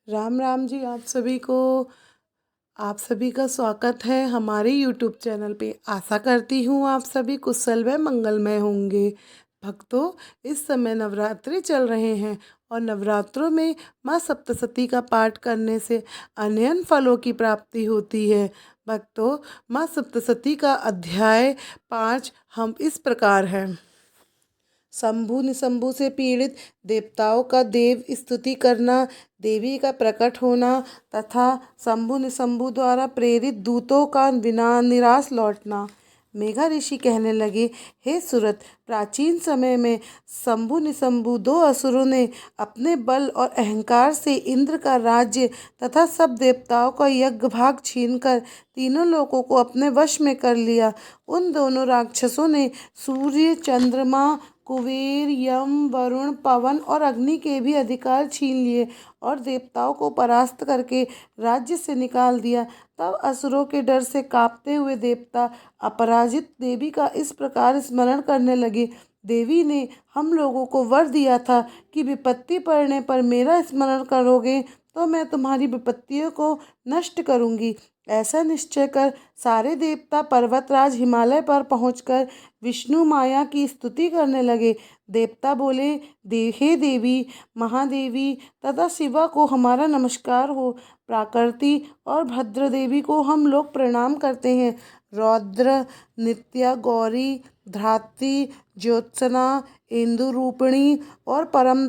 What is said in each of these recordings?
राम राम जी। आप सभी का स्वागत है हमारे यूट्यूब चैनल पे। आशा करती हूँ आप सभी कुशल व मंगलमय होंगे। भक्तों, इस समय नवरात्रि चल रहे हैं और नवरात्रों में माँ सप्तशती का पाठ करने से अनंत फलों की प्राप्ति होती है। भक्तों, माँ सप्तशती का अध्याय 5 हम इस प्रकार है। शंभु निशंभु से पीड़ित देवताओं का देव स्तुति करना, देवी का प्रकट होना तथा शंभु निशंभु द्वारा प्रेरित दूतों का बिना निराश लौटना। मेघा ऋषि कहने लगे, हे सुरत, प्राचीन समय में शंभु निशंभु दो असुरों ने अपने बल और अहंकार से इंद्र का राज्य तथा सब देवताओं का यज्ञ भाग छीनकर तीनों लोकों को अपने वश में कर लिया। उन दोनों राक्षसों ने सूर्य, चंद्रमा, कुबेर, यम, वरुण, पवन और अग्नि के भी अधिकार छीन लिए और देवताओं को परास्त करके राज्य से निकाल दिया। तब असुरों के डर से कांपते हुए देवता अपराजित देवी का इस प्रकार स्मरण करने लगे, देवी ने हम लोगों को वर दिया था कि विपत्ति पड़ने पर मेरा स्मरण करोगे तो मैं तुम्हारी विपत्तियों को नष्ट करूंगी। ऐसा निश्चय कर सारे देवता पर्वतराज हिमालय पर पहुंचकर विष्णु माया की स्तुति करने लगे। देवता बोले, हे देवी महादेवी तथा शिवा को हमारा नमस्कार हो। प्राकृति और भद्र देवी को हम लोग प्रणाम करते हैं। रौद्र, नित्या, गौरी, धात्री, ज्योत्सना, इंदु रूपिणी और परम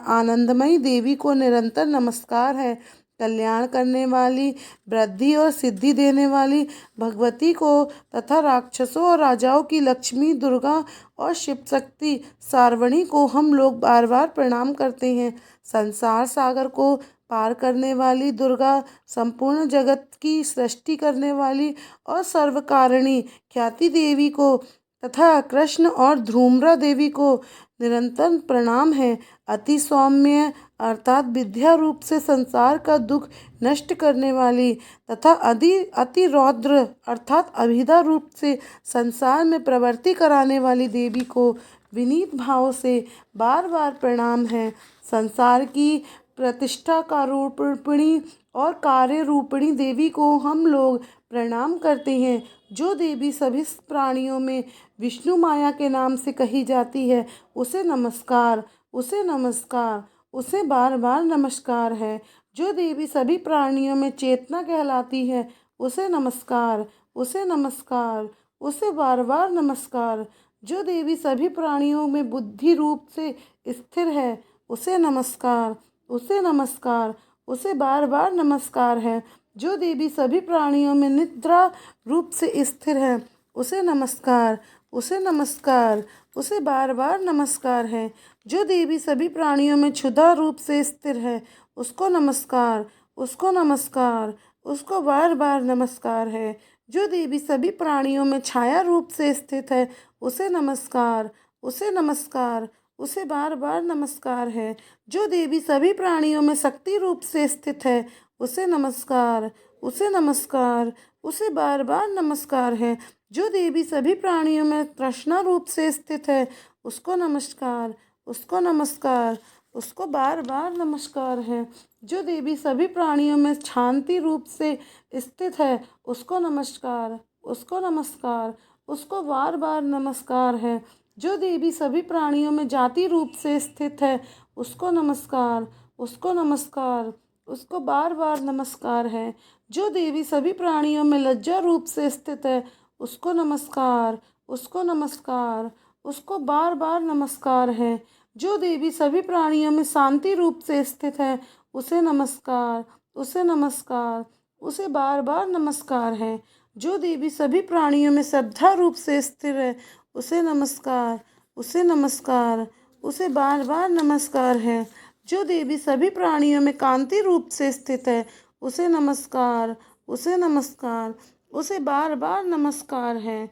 आनंदमयी देवी को निरंतर नमस्कार है। कल्याण करने वाली, वृद्धि और सिद्धि देने वाली भगवती को तथा राक्षसों और राजाओं की लक्ष्मी, दुर्गा और शिव शक्ति सार्वणी को हम लोग बार बार प्रणाम करते हैं। संसार सागर को पार करने वाली दुर्गा, संपूर्ण जगत की सृष्टि करने वाली और सर्वकारिणी ख्याति देवी को तथा कृष्ण और ध्रुम्रा देवी को निरंतर प्रणाम है। अति सौम्य अर्थात विद्या रूप से संसार का दुख नष्ट करने वाली तथा अति रौद्र अर्थात अभिधा रूप से संसार में प्रवृत्ति कराने वाली देवी को विनीत भाव से बार बार प्रणाम है। संसार की प्रतिष्ठा का रूपिणी और कार्य रूपिणी देवी को हम लोग प्रणाम करते हैं। जो देवी सभी प्राणियों में विष्णु माया के नाम से कही जाती है, उसे नमस्कार, उसे नमस्कार, उसे बार बार नमस्कार है। जो देवी सभी प्राणियों में चेतना कहलाती है, उसे नमस्कार, उसे नमस्कार, उसे बार बार नमस्कार। जो देवी सभी प्राणियों में बुद्धि रूप से स्थिर है, उसे नमस्कार, उसे नमस्कार, उसे बार बार नमस्कार है। जो देवी सभी प्राणियों में निद्रा रूप से स्थिर है, उसे नमस्कार, उसे नमस्कार, उसे बार बार नमस्कार है। जो देवी सभी प्राणियों में क्षुधा रूप से स्थिर है, उसको नमस्कार, उसको नमस्कार, उसको बार बार नमस्कार है। जो देवी सभी प्राणियों में छाया रूप से स्थित है, उसे नमस्कार, उसे नमस्कार, उसे बार बार नमस्कार है। जो देवी सभी प्राणियों में शक्ति रूप से स्थित है, उसे नमस्कार, उसे नमस्कार, उसे बार बार नमस्कार है। जो देवी सभी प्राणियों में तृष्णा रूप से स्थित है, उसको नमस्कार, उसको नमस्कार, उसको बार बार नमस्कार है। जो देवी सभी प्राणियों में शांति रूप से स्थित है, उसको नमस्कार, उसको नमस्कार, उसको बार बार नमस्कार है। जो देवी सभी प्राणियों में जाति रूप से स्थित है, उसको नमस्कार, उसको नमस्कार, उसको बार बार नमस्कार है। जो देवी सभी प्राणियों में लज्जा रूप से स्थित है, उसको नमस्कार, उसको नमस्कार, उसको बार बार नमस्कार है। जो देवी सभी प्राणियों में शांति रूप से स्थित है, उसे नमस्कार, उसे नमस्कार, उसे बार बार नमस्कार है। जो देवी सभी प्राणियों में श्रद्धा रूप से स्थिर है, उसे नमस्कार, उसे नमस्कार, उसे बार बार नमस्कार है। जो देवी सभी प्राणियों में कांति रूप से स्थित है, उसे नमस्कार, उसे नमस्कार, उसे बार बार नमस्कार है।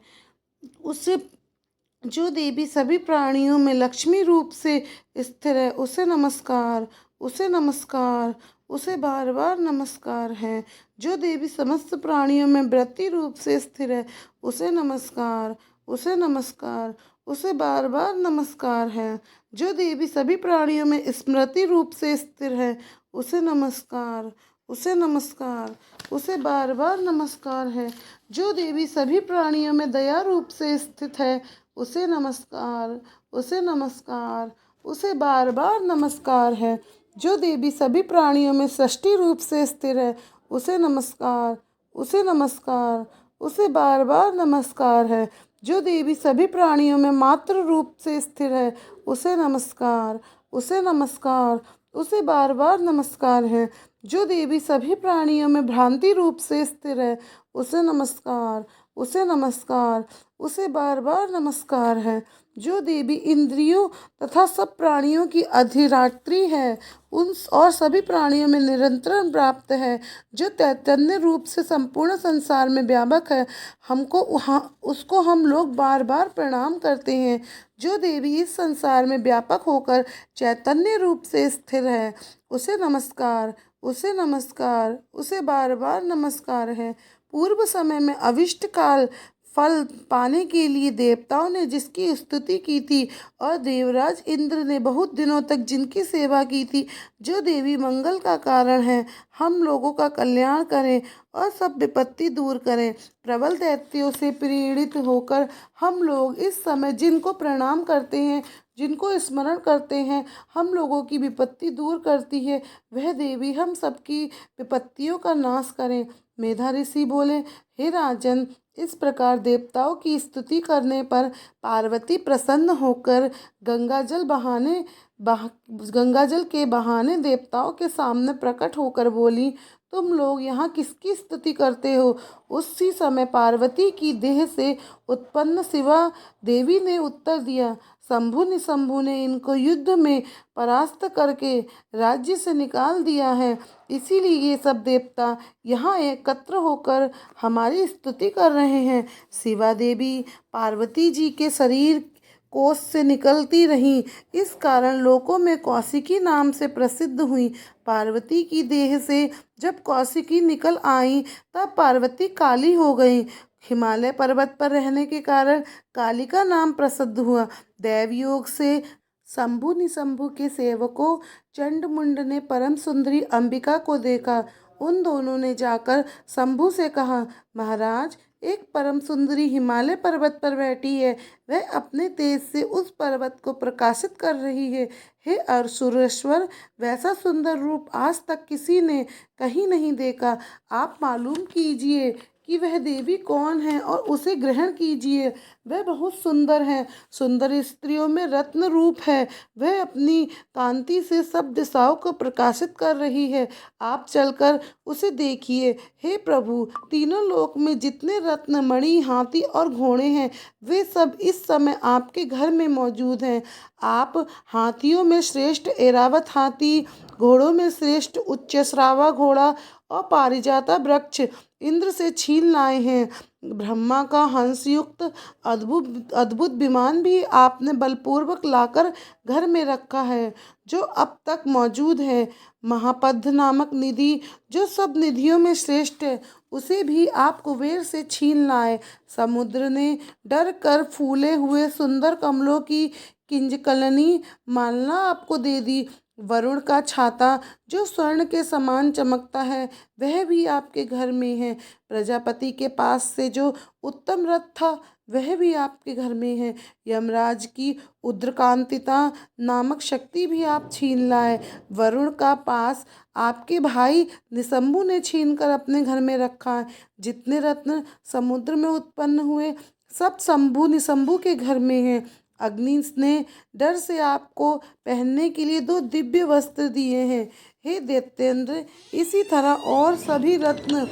उसे जो देवी सभी प्राणियों में लक्ष्मी रूप से स्थिर है, उसे नमस्कार, उसे नमस्कार, उसे बार बार नमस्कार है। जो देवी समस्त प्राणियों में वृत्ति रूप से स्थिर है, उसे नमस्कार, उसे नमस्कार, उसे बार बार नमस्कार है। जो देवी सभी प्राणियों में स्मृति रूप से स्थिर है, उसे नमस्कार, उसे नमस्कार, उसे बार बार नमस्कार है। जो देवी सभी प्राणियों में दया रूप से स्थित है, उसे नमस्कार, उसे नमस्कार, उसे बार बार नमस्कार है। जो देवी सभी प्राणियों में सृष्टि रूप से स्थिर है, उसे नमस्कार, उसे नमस्कार, उसे बार बार नमस्कार है। जो देवी सभी प्राणियों में मातृ रूप से स्थिर है, उसे नमस्कार, उसे नमस्कार, उसे बार बार नमस्कार है। जो देवी सभी प्राणियों में भ्रांति रूप से स्थिर है, उसे नमस्कार, उसे नमस्कार, उसे बार बार नमस्कार है। जो देवी इंद्रियों तथा सब प्राणियों की अधिरात्री है, उन और सभी प्राणियों में निरंतर प्राप्त है, जो चैतन्य रूप से संपूर्ण संसार में व्यापक है, हमको उसको हम लोग बार बार प्रणाम करते हैं। जो देवी इस संसार में व्यापक होकर चैतन्य रूप से स्थिर है, उसे नमस्कार, उसे नमस्कार, उसे बार बार नमस्कार है। पूर्व समय में अविष्ट काल फल पाने के लिए देवताओं ने जिसकी स्तुति की थी और देवराज इंद्र ने बहुत दिनों तक जिनकी सेवा की थी, जो देवी मंगल का कारण है, हम लोगों का कल्याण करें और सब विपत्ति दूर करें। प्रबल दैत्यों से प्रेरित होकर हम लोग इस समय जिनको प्रणाम करते हैं, जिनको स्मरण करते हैं, हम लोगों की विपत्ति दूर करती है। वह देवी हम सबकी विपत्तियों का नाश करें। मेधा ऋषि बोले, हे राजन, इस प्रकार देवताओं की स्तुति करने पर पार्वती प्रसन्न होकर गंगा जल के बहाने देवताओं के सामने प्रकट होकर बोली, तुम लोग यहाँ किसकी स्तुति करते हो? उसी समय पार्वती की देह से उत्पन्न शिवा देवी ने उत्तर दिया, शंभु निशंभु ने इनको युद्ध में परास्त करके राज्य से निकाल दिया है, इसीलिए ये सब देवता यहाँ एकत्र होकर हमारी स्तुति कर रहे हैं। शिवा देवी पार्वती जी के शरीर कोष से निकलती रहीं, इस कारण लोकों में कौशिकी नाम से प्रसिद्ध हुई। पार्वती की देह से जब कौशिकी निकल आई, तब पार्वती काली हो गई। हिमालय पर्वत पर रहने के कारण काली का नाम प्रसिद्ध हुआ। दैव योग से शंभु निशंभु के सेवकों चंड मुंड ने परम सुंदरी अंबिका को देखा। उन दोनों ने जाकर शंभु से कहा, महाराज, एक परम सुंदरी हिमालय पर्वत पर बैठी है, वह अपने तेज से उस पर्वत को प्रकाशित कर रही है। हे असुरेश्वर, वैसा सुंदर रूप आज तक किसी ने कहीं नहीं देखा। आप मालूम कीजिए कि वह देवी कौन है और उसे ग्रहण कीजिए। वह बहुत सुंदर है, सुंदर स्त्रियों में रत्न रूप है। वह अपनी कांति से सब दिशाओं को प्रकाशित कर रही है। आप चलकर उसे देखिए। हे प्रभु, तीनों लोक में जितने रत्न, मणि, हाथी और घोड़े हैं, वे सब इस समय आपके घर में मौजूद हैं। आप हाथियों में श्रेष्ठ ऐरावत हाथी, घोड़ों में श्रेष्ठ उच्चश्रावा घोड़ा और पारिजाता वृक्ष इंद्र से छीन लाए हैं। ब्रह्मा का हंसयुक्त अद्भुत अद्भुत विमान भी आपने बलपूर्वक लाकर घर में रखा है, जो अब तक मौजूद है। महापद्ध नामक निधि, जो सब निधियों में श्रेष्ठ है, उसे भी आप कुबेर से छीन लाए। समुद्र ने डर कर फूले हुए सुंदर कमलों की किंजकलनी मालना आपको दे दी। वरुण का छाता, जो स्वर्ण के समान चमकता है, वह भी आपके घर में है। प्रजापति के पास से जो उत्तम रथ था, वह भी आपके घर में है। यमराज की उद्रकांतिता नामक शक्ति भी आप छीन लाए। वरुण का पास आपके भाई निशंभु ने छीन कर अपने घर में रखा है। जितने रत्न समुद्र में उत्पन्न हुए, सब शंभु निशंभु के घर में हैं। अग्नि ने डर से आपको पहनने के लिए 2 दिव्य वस्त्र दिए हैं। हे दैत्येंद्र, इसी तरह और सभी रत्न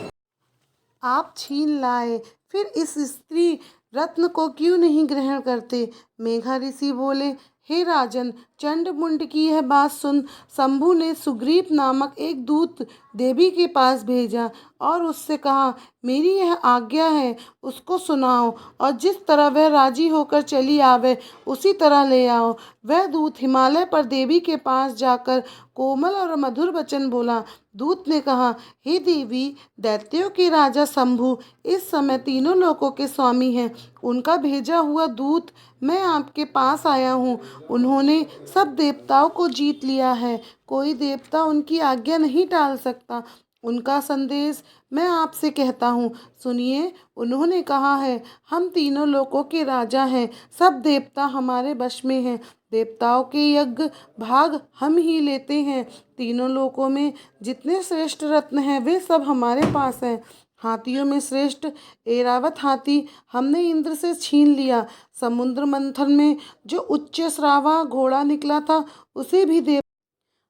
आप छीन लाए, फिर इस स्त्री रत्न को क्यों नहीं ग्रहण करते? मेघा ऋषि बोले, हे राजन, चंड मुंड की यह बात सुन शंभु ने सुग्रीव नामक एक दूत देवी के पास भेजा और उससे कहा, मेरी यह आज्ञा है, उसको सुनाओ और जिस तरह वह राजी होकर चली आवे, उसी तरह ले आओ। वह दूत हिमालय पर देवी के पास जाकर कोमल और मधुर वचन बोला। दूत ने कहा, हे देवी, दैत्यों के राजा शंभु इस समय तीनों लोकों के स्वामी हैं। उनका भेजा हुआ दूत मैं आपके पास आया हूँ। उन्होंने सब देवताओं को जीत लिया है। कोई देवता उनकी आज्ञा नहीं टाल सकता। उनका संदेश मैं आपसे कहता हूँ, सुनिए। उन्होंने कहा है, हम तीनों लोकों के राजा हैं। सब देवता हमारे वश में हैं। देवताओं के यज्ञ भाग हम ही लेते हैं। तीनों लोकों में जितने श्रेष्ठ रत्न हैं वे सब हमारे पास हैं। हाथियों में श्रेष्ठ ऐरावत हाथी हमने इंद्र से छीन लिया। समुद्र मंथन में जो उच्च श्रावा घोड़ा निकला था उसे भी देव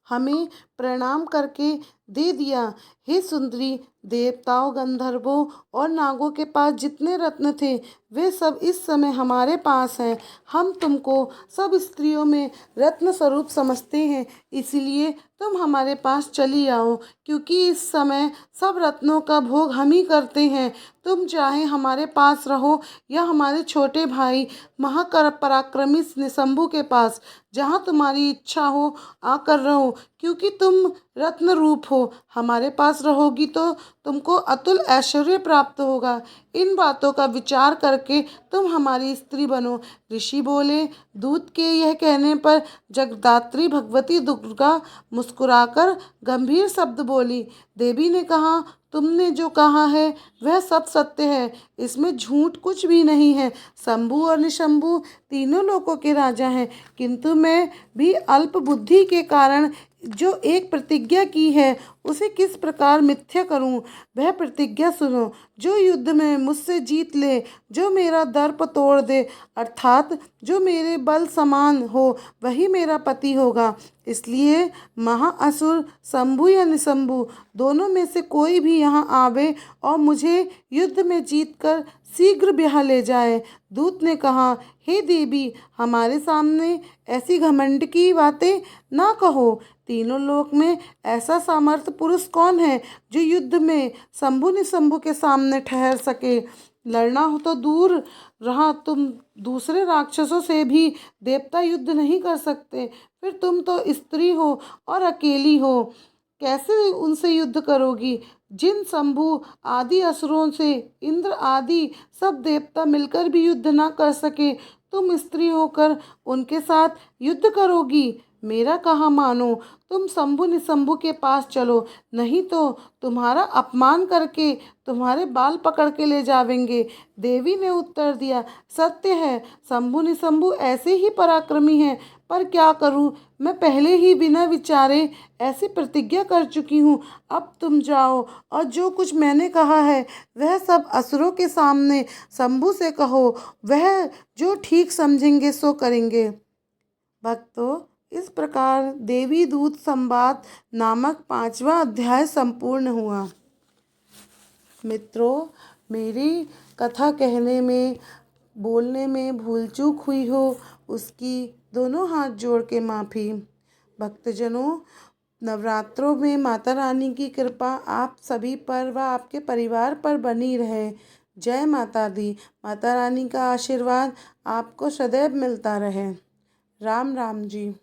हमें प्रणाम करके दे दिया। हे सुंदरी, देवताओं, गंधर्वों और नागों के पास जितने रत्न थे वे सब इस समय हमारे पास हैं। हम तुमको सब स्त्रियों में रत्न स्वरूप समझते हैं, इसलिए तुम हमारे पास चली आओ, क्योंकि इस समय सब रत्नों का भोग हम ही करते हैं। तुम चाहे हमारे पास रहो या हमारे छोटे भाई महाकर पराक्रमी निशंभु के पास, जहाँ तुम्हारी इच्छा हो आकर रहो, क्योंकि तुम रत्न रूप हो। हमारे पास रहोगी तो तुमको अतुल ऐश्वर्य प्राप्त होगा। इन बातों का विचार करके तुम हमारी स्त्री बनो। ऋषि बोले। दूत के यह कहने पर जगदात्री भगवती दुर्गा मुस्कुराकर गंभीर शब्द बोली। देवी ने कहा, तुमने जो कहा है वह सब सत्य है, इसमें झूठ कुछ भी नहीं है। शंभु और निशंभु तीनों लोकों के राजा हैं, किंतु मैं भी अल्प बुद्धि के कारण जो एक प्रतिज्ञा की है उसे किस प्रकार मिथ्या करूं। वह प्रतिज्ञा सुनो। जो युद्ध में मुझसे जीत ले, जो मेरा दर्प तोड़ दे, अर्थात जो मेरे बल समान हो, वही मेरा पति होगा। इसलिए महाअसुर शंभु या निशंभु दोनों में से कोई भी यहाँ आवे और मुझे युद्ध में जीतकर शीघ्र ब्याह ले जाए। दूत ने कहा, हे देवी, हमारे सामने ऐसी घमंड की बातें ना कहो। तीनों लोक में ऐसा सामर्थ्य पुरुष कौन है जो युद्ध में शंभु निशंभु के सामने ठहर सके। लड़ना हो तो दूर रहा, तुम दूसरे राक्षसों से भी देवता युद्ध नहीं कर सकते। फिर तुम तो स्त्री हो और अकेली हो, कैसे उनसे युद्ध करोगी। जिन शंभु आदि असुरों से इंद्र आदि सब देवता मिलकर भी युद्ध ना कर सके, तुम स्त्री होकर उनके साथ युद्ध करोगी। मेरा कहा मानो, तुम शंभु निशंभु के पास चलो, नहीं तो तुम्हारा अपमान करके तुम्हारे बाल पकड़ के ले जावेंगे। देवी ने उत्तर दिया, सत्य है, शंभु निशंभु ऐसे ही पराक्रमी हैं, पर क्या करूं, मैं पहले ही बिना विचारे ऐसी प्रतिज्ञा कर चुकी हूँ। अब तुम जाओ और जो कुछ मैंने कहा है वह सब असुरों के सामने शंभु से कहो। वह जो ठीक समझेंगे सो करेंगे। भक्तों, इस प्रकार देवी दूत संवाद नामक 5वां अध्याय संपूर्ण हुआ। मित्रों, मेरी कथा कहने में, बोलने में भूल चूक हुई हो उसकी दोनों हाथ जोड़ के माफ़ी। भक्तजनों, नवरात्रों में माता रानी की कृपा आप सभी पर व आपके परिवार पर बनी रहे। जय माता दी। माता रानी का आशीर्वाद आपको सदैव मिलता रहे। राम राम जी।